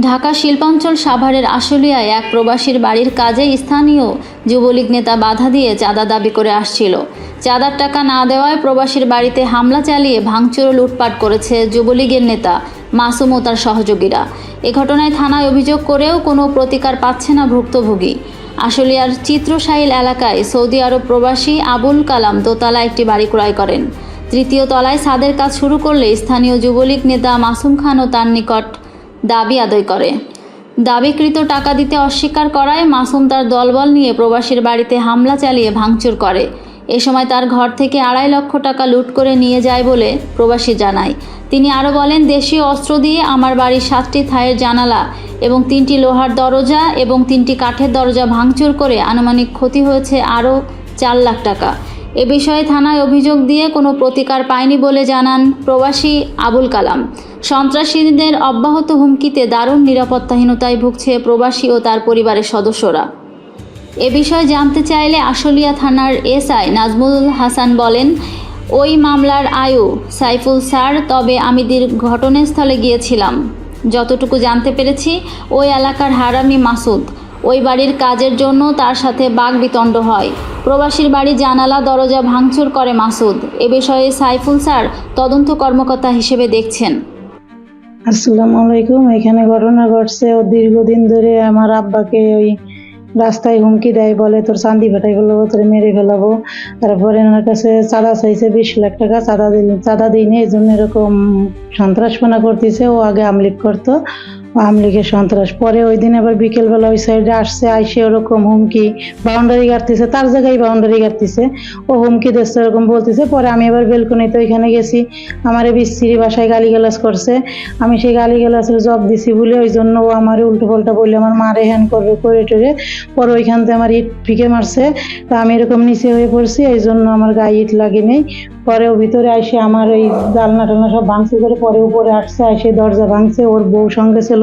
ঢাকা শিল্পাঞ্চল সাভারের আশুলিয়ায় এক প্রবাসীর বাড়ির কাজে স্থানীয় যুবলীগ নেতা বাধা দিয়ে চাঁদা দাবি করে আসছিল। চাঁদার টাকা না দেওয়ায় প্রবাসীর বাড়িতে হামলা চালিয়ে ভাঙচুর ও লুটপাট করেছে যুবলীগের নেতা মাসুম ও তার সহযোগীরা। এ ঘটনায় থানায় অভিযোগ করেও কোনো প্রতিকার পাচ্ছে না ভুক্তভোগী। আশুলিয়ার চিত্রশাইল এলাকায় সৌদি আরব প্রবাসী আবুল কালাম দোতলা একটি বাড়ি ক্রয় করেন। তৃতীয় তলায় ছাদের কাজ শুরু করলে স্থানীয় যুবলীগ নেতা মাসুম খানও তার নিকট দাবি আদায় করে। দাবিকৃত টাকা দিতে অস্বীকার করায় মাসুম তার দলবল নিয়ে প্রবাসীর বাড়িতে হামলা চালিয়ে ভাঙচুর করে। এ সময় তার ঘর থেকে 2.5 লক্ষ টাকা লুট করে নিয়ে যায় বলে প্রবাসী জানায়। তিনি আরও বলেন, দেশীয় অস্ত্র দিয়ে আমার বাড়ির 7টি থাইয়ের জানালা এবং 3টি লোহার দরজা এবং 3টি কাঠের দরজা ভাঙচুর করে আনুমানিক ক্ষতি হয়েছে আরও 4 লাখ টাকা। এ বিষয়ে থানায় অভিযোগ দিয়ে কোনো প্রতিকার পায়নি বলে জানান প্রবাসী আবুল কালাম। সন্ত্রাসীদের অব্যাহত হুমকিতে দারুণ নিরাপত্তাহীনতায় ভুগছে প্রবাসী ও তার পরিবারের সদস্যরা। এ বিষয়ে জানতে চাইলে আশুলিয়া থানার এসআই নাজমুল হাসান বলেন, ওই মামলার আয়ু সাইফুল স্যার, তবে আমি ঘটনাস্থলে গিয়েছিলাম। যতটুকু জানতে পেরেছি, ওই এলাকার হারামি মাসুদ ওই বাড়ির কাজের জন্য তার সাথে বাকবিতণ্ড হয়। প্রবাসীর বাড়ি জানালা দরজা ভাঙচুর করে মাসুদ। এ বিষয়ে সাইফুল স্যার তদন্ত কর্মকর্তা হিসেবে দেখছেন। আসসালামু আলাইকুম। এখানে ঘটনা ঘটছে, ও দীর্ঘদিন ধরে আমার আব্বাকে ওই রাস্তায় হুমকি দেয়, বলে তোর চান্দি ফাটাই ফেলাবো, তোর মেরে ফেলাবো। তারপরে ওনার কাছে চাঁদা চাইছে 20 লাখ টাকা, চাঁদা দিইনি, এই জন্য এরকম সন্ত্রাসপনা করতেছে। ও আগে আমলিগ করতো, আমলিগের সন্ত্রাস। পরে ওই দিন আবার বিকেলবেলা ওই সাইডে আসছে, আইসে ওরকম হুমকি, বাউন্ডারি গাড়তেছে, তার জায়গায় বাউন্ডারি গাড়তেছে, ও হুমকি দিচ্ছে, এরকম বলতেছে। পরে আমি আবার বেলকনিতে ওইখানে গেছি, আমারে বিশ্রী ভাষায় গালিগালাজ করছে। আমি সেই গালিগালাজের জব দিছি বলে ওই জন্য ও আমারে উল্টো পাল্টা বললে আমার মারে হ্যান করবে করে টরে। পরে ওইখান থেকে আমার ইট ফিকে মারছে, তা আমি এরকম নিচে হয়ে পড়ছি, এই জন্য আমার গায়ে ইট লাগে নেই। পরে ও ভিতরে আসে আমার এই জালনা টালনা সব ভাঙছে করে, পরে উপরে আসছে, আসে দরজা ভাঙছে, ওর বউ সঙ্গে ছিল।